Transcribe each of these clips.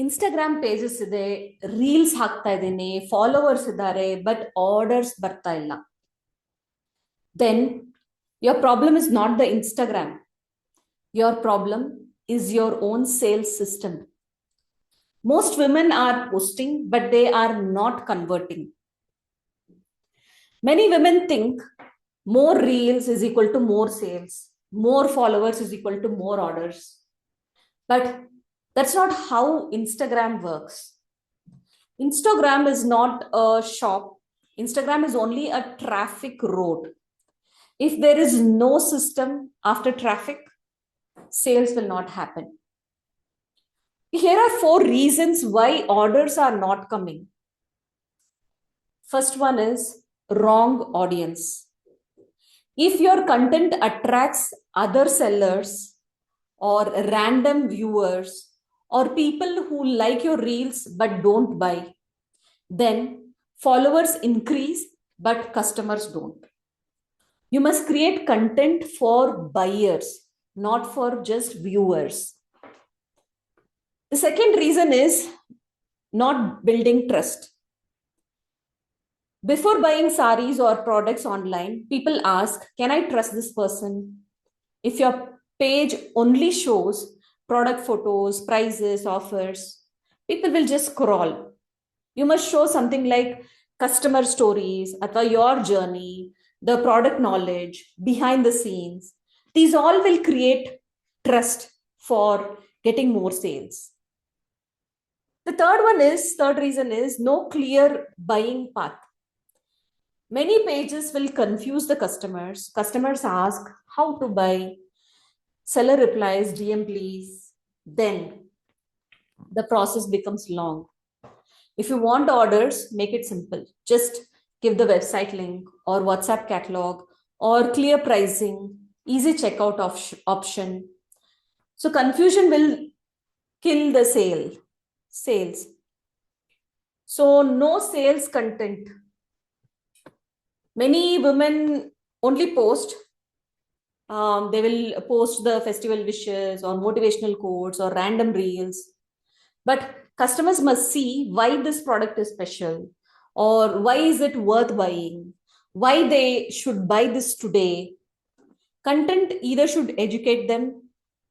Instagram pages ಇದೆ, reels ಹಾಕ್ತಾ ಇದ್ದೀನಿ, ಫಾಲೋವರ್ಸ್ ಇದ್ದಾರೆ, ಬಟ್ ಆರ್ಡರ್ಸ್ ಬರ್ತಾ ಇಲ್ಲ. Then your problem is not the Instagram. Your problem is your own sales system. Most women are posting, but they are not converting. Many women think more reels is equal to more sales, more followers is equal to more orders. But that's not how Instagram works. Instagram is not a shop. Instagram is only a traffic road. If there is no system after traffic, sales will not happen. Here are 4 reasons why orders are not coming. First one is wrong audience. If your content attracts other sellers or random viewers or people who like your reels but don't buy, then followers increase but customers don't. You must create content for buyers, not for just viewers. The second reason is not building trust. Before buying sarees or products online, people ask, can I trust this person? If your page only shows product photos, prices, offers, people will just scroll. You must show something like customer stories, your journey, the product knowledge, behind the scenes. These all will create trust for getting more sales. The third reason is no clear buying path. Many pages will confuse the customers. Customers ask how to buy. Seller replies, DM please. Then the process becomes long. If you want orders, make it simple. Just give the website link or WhatsApp catalog or clear pricing, easy checkout option. So confusion will kill the sales. So no sales content. Many women only post. They will post the festival wishes or motivational quotes or random reels. But customers must see why this product is special, or why is it worth buying, why they should buy this today. Content either should educate them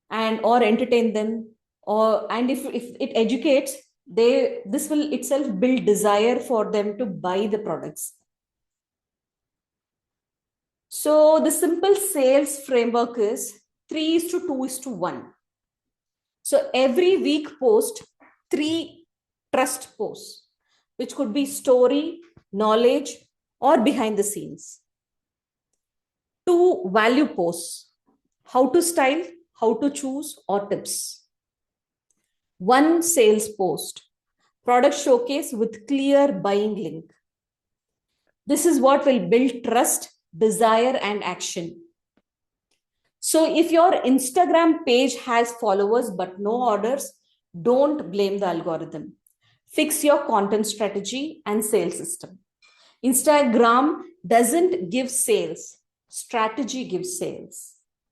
and or entertain them, and if it educates, this will itself build desire for them to buy the products. So the simple sales framework is 3:2:1. So every week post 3 trust posts, which could be story, knowledge, or behind the scenes. 2 value posts, how to style, how to choose, or tips. 1 sales post, product showcase with clear buying link. This is what will build trust, desire, and action. So if your Instagram page has followers but no orders, don't blame the algorithm. Fix your content strategy and sales system. Instagram doesn't give sales. Strategy gives sales.